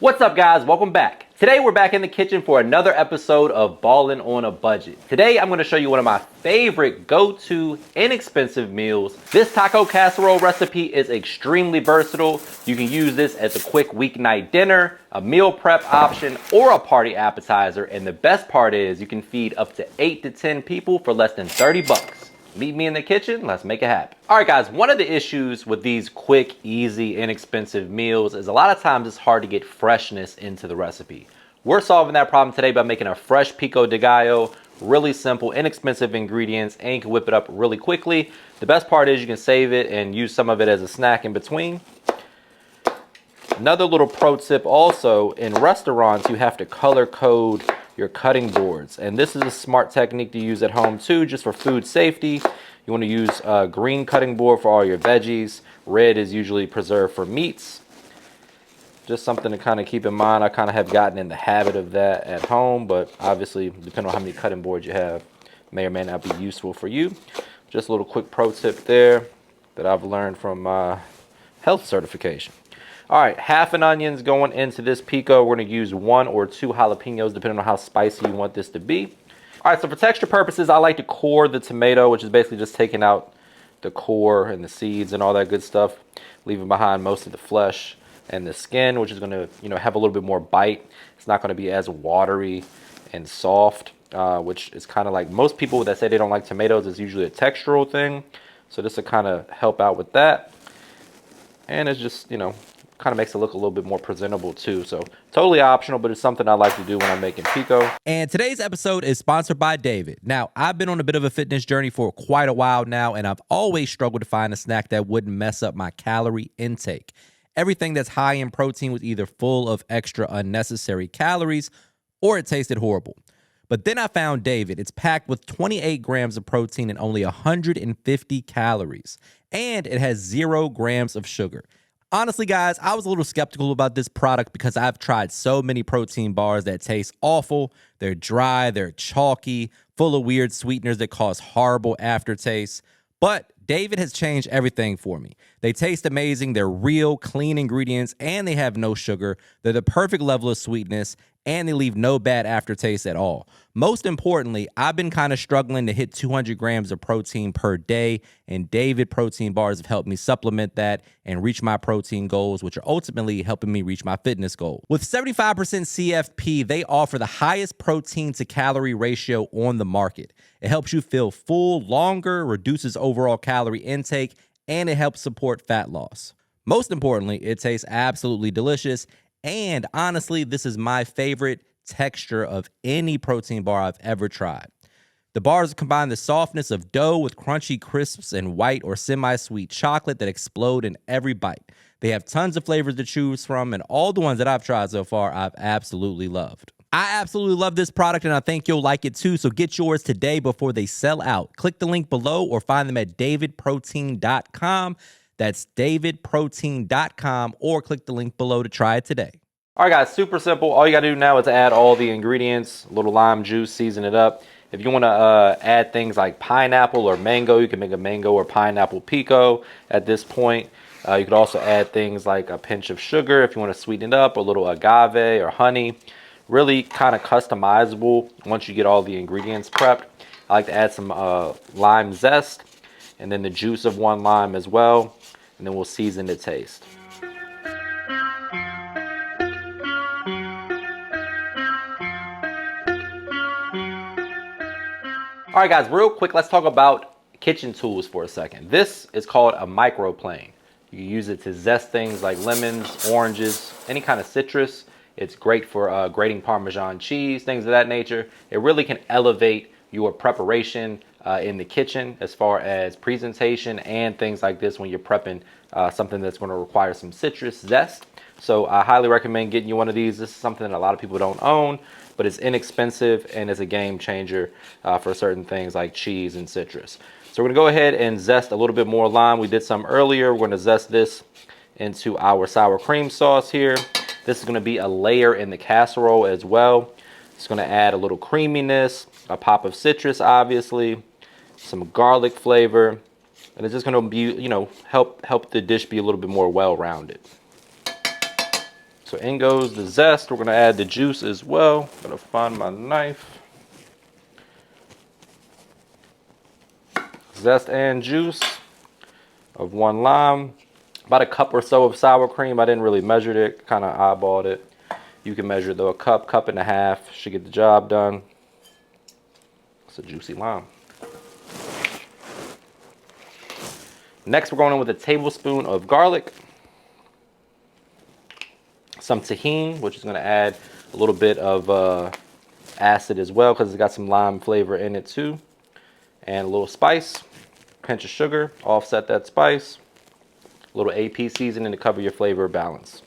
What's up, guys? Welcome back. Today we're back in the kitchen for another episode of Ballin' on a Budget. Today I'm going to show you one of my favorite go-to inexpensive meals. This taco casserole recipe is extremely versatile. You can use this as a quick weeknight dinner, a meal prep option, or a party appetizer. And the best part is you can feed up to 8 to 10 people for less than 30 bucks. Meet me in the kitchen, let's make it happen. All right, guys, one of the issues with these quick, easy, inexpensive meals is a lot of times it's hard to get freshness into the recipe. We're solving that problem today by making a fresh pico de gallo, really simple, inexpensive ingredients, and you can whip it up really quickly. The best part is you can save it and use some of it as a snack in between. Another little pro tip also, in restaurants, you have to color code your cutting boards. And this is a smart technique to use at home too, just for food safety. You want to use a green cutting board for all your veggies. Red is usually preserved for meats. Just something to kind of keep in mind. I kind of have gotten in the habit of that at home, but obviously, depending on how many cutting boards you have, may or may not be useful for you. Just a little quick pro tip there that I've learned from my health certification. All right, half an onion's going into this pico. We're gonna use 1 or 2 jalapeños, depending on how spicy you want this to be. All right, so for texture purposes, I like to core the tomato, which is basically just taking out the core and the seeds and all that good stuff, leaving behind most of the flesh and the skin, which is gonna, have a little bit more bite. It's not gonna be as watery and soft, which is kind of like most people that say they don't like tomatoes, is usually a textural thing. So this will kind of help out with that. And it's just, kind of makes it look a little bit more presentable too. So totally optional, but it's something I like to do when I'm making pico. And today's episode is sponsored by David. Now, I've been on a bit of a fitness journey for quite a while now, and I've always struggled to find a snack that wouldn't mess up my calorie intake. Everything that's high in protein was either full of extra unnecessary calories or it tasted horrible. But then I found David. It's packed with 28 grams of protein and only 150 calories. And it has 0 grams of sugar. Honestly, guys, I was a little skeptical about this product because I've tried so many protein bars that taste awful. They're dry, they're chalky, full of weird sweeteners that cause horrible aftertaste. But David has changed everything for me. They taste amazing, they're real, clean ingredients, and they have no sugar. They're the perfect level of sweetness, and they leave no bad aftertaste at all. Most importantly, I've been kind of struggling to hit 200 grams of protein per day, and David protein bars have helped me supplement that and reach my protein goals, which are ultimately helping me reach my fitness goal. With 75% CFP, they offer the highest protein to calorie ratio on the market. It helps you feel full longer, reduces overall calorie intake, and it helps support fat loss. Most importantly, it tastes absolutely delicious. And honestly, this is my favorite texture of any protein bar I've ever tried. The bars combine the softness of dough with crunchy crisps and white or semi-sweet chocolate that explode in every bite. They have tons of flavors to choose from, and all the ones that I've tried so far, I've absolutely loved. I absolutely love this product, and I think you'll like it too, so get yours today before they sell out. Click the link below or find them at davidprotein.com. That's davidprotein.com, or click the link below to try it today. All right, guys, super simple. All you got to do now is add all the ingredients, a little lime juice, season it up. If you want to add things like pineapple or mango, you can make a mango or pineapple pico at this point. You could also add things like a pinch of sugar if you want to sweeten it up, a little agave or honey. Really kind of customizable once you get all the ingredients prepped. I like to add some lime zest and then the juice of 1 lime as well. And then we'll season to taste. All right, guys, real quick, let's talk about kitchen tools for a second. This is called a microplane. You can use it to zest things like lemons, oranges, any kind of citrus. It's great for grating Parmesan cheese, things of that nature. It really can elevate your preparation in the kitchen as far as presentation and things like this when you're prepping something that's going to require some citrus zest. So I highly recommend getting you one of these. This is something that a lot of people don't own, but it's inexpensive and it's a game changer for certain things like cheese and citrus. So we're gonna go ahead and zest a little bit more lime. We did some earlier. We're gonna zest this into our sour cream sauce here. This is gonna be a layer in the casserole as well. It's gonna add a little creaminess, a pop of citrus, obviously, some garlic flavor, and it's just gonna be, help the dish be a little bit more well-rounded. So in goes the zest. We're gonna add the juice as well. Gotta find my knife. Zest and juice of 1 lime. About a cup or so of sour cream. I didn't really measure it, kind of eyeballed it. You can measure it though, a cup and a half should get the job done. It's a juicy lime. Next, we're going in with a tablespoon of garlic. Some tahini, which is going to add a little bit of acid as well because it's got some lime flavor in it too. And a little spice, pinch of sugar, offset that spice. A little AP seasoning to cover your flavor balance,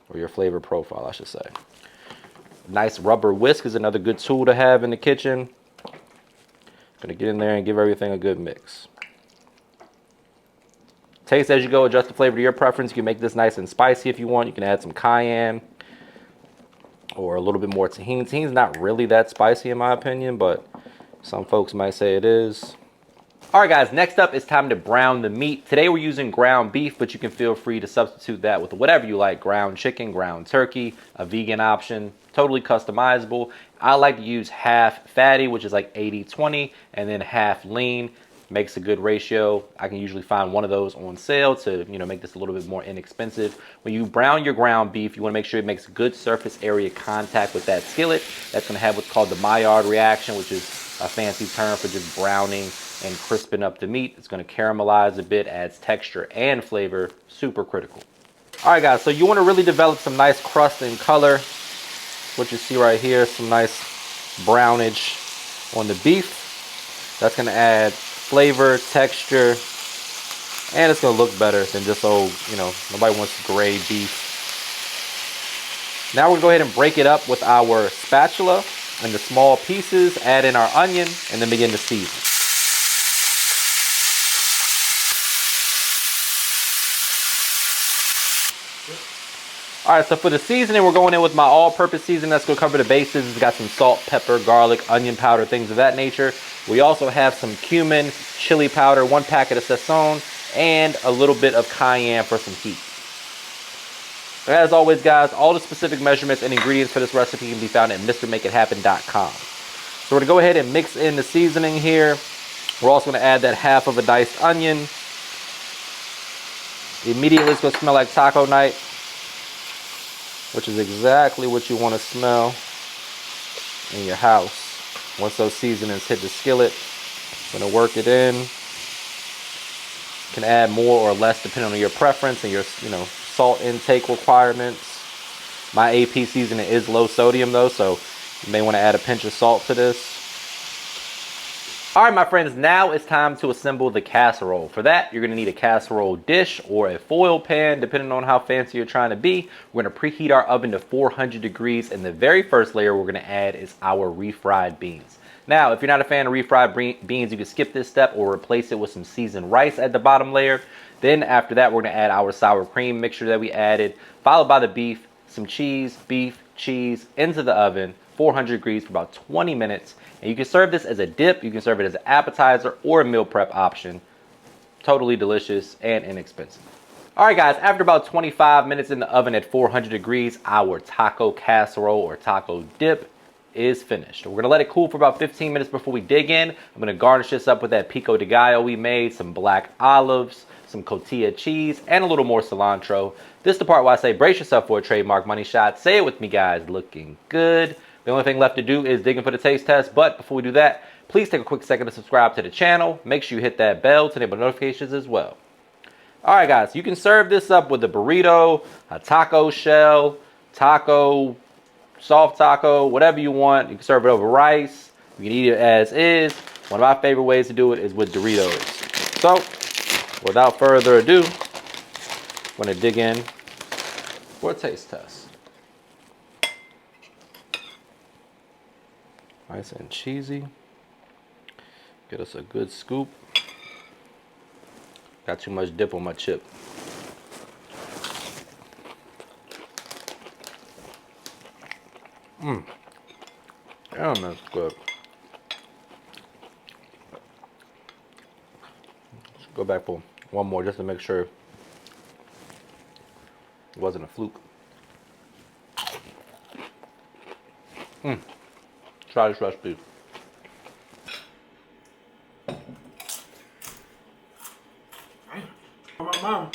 or your flavor profile, I should say. Nice rubber whisk is another good tool to have in the kitchen. Gonna get in there and give everything a good mix. Taste as you go, adjust the flavor to your preference. You can make this nice and spicy if you want. You can add some cayenne or a little bit more tahini. Tahini's not really that spicy in my opinion, but some folks might say it is. All right, guys, next up it's time to brown the meat. Today we're using ground beef, but you can feel free to substitute that with whatever you like. Ground chicken, ground turkey, a vegan option, totally customizable. I like to use half fatty, which is like 80-20, and then half lean. Makes a good ratio. I can usually find one of those on sale to, make this a little bit more inexpensive. When you brown your ground beef, you want to make sure it makes good surface area contact with that skillet. That's going to have what's called the Maillard reaction, which is a fancy term for just browning and crisping up the meat. It's going to caramelize a bit, adds texture and flavor. Super critical. All right, guys, so you want to really develop some nice crust and color. What you see right here, some nice brownage on the beef. That's going to add flavor, texture, and it's going to look better than just old, nobody wants gray beef. Now we're going to go ahead and break it up with our spatula into small pieces, add in our onion, and then begin to season. All right, so for the seasoning, we're going in with my all-purpose seasoning. That's going to cover the bases. It's got some salt, pepper, garlic, onion powder, things of that nature. We also have some cumin, chili powder, 1 packet of Sazón, and a little bit of cayenne for some heat. As always, guys, all the specific measurements and ingredients for this recipe can be found at MrMakeItHappen.com. So we're going to go ahead and mix in the seasoning here. We're also going to add that half of a diced onion. Immediately, it's going to smell like taco night, which is exactly what you want to smell in your house. Once those seasonings hit the skillet, I'm going to work it in. You can add more or less depending on your preference and your, salt intake requirements. My AP seasoning is low sodium though, so you may want to add a pinch of salt to this. All right, my friends, now it's time to assemble the casserole. For that, you're gonna need a casserole dish or a foil pan, depending on how fancy you're trying to be. We're gonna preheat our oven to 400 degrees, and the very first layer we're gonna add is our refried beans. Now, if you're not a fan of refried beans, you can skip this step or replace it with some seasoned rice at the bottom layer. Then after that, we're gonna add our sour cream mixture that we added, followed by the beef, some cheese, beef, cheese, into the oven, 400 degrees for about 20 minutes. And you can serve this as a dip, you can serve it as an appetizer or a meal prep option. Totally delicious and inexpensive. All right, guys, after about 25 minutes in the oven at 400 degrees, our taco casserole or taco dip is finished. We're gonna let it cool for about 15 minutes before we dig in. I'm gonna garnish this up with that pico de gallo we made, some black olives, some cotija cheese, and a little more cilantro. This is the part where I say brace yourself for a trademark money shot. Say it with me, guys. Looking good. The only thing left to do is dig in for the taste test, but before we do that, please take a quick second to subscribe to the channel. Make sure you hit that bell to enable notifications as well. All right, guys, you can serve this up with a burrito, a taco shell, taco, soft taco, whatever you want. You can serve it over rice. You can eat it as is. One of my favorite ways to do it is with Doritos. So, without further ado, I'm going to dig in for a taste test. Nice and cheesy. Get us a good scoop. Got too much dip on my chip. Damn, that's good. Let's go back for one more just to make sure it wasn't a fluke. Try this recipe. My mom.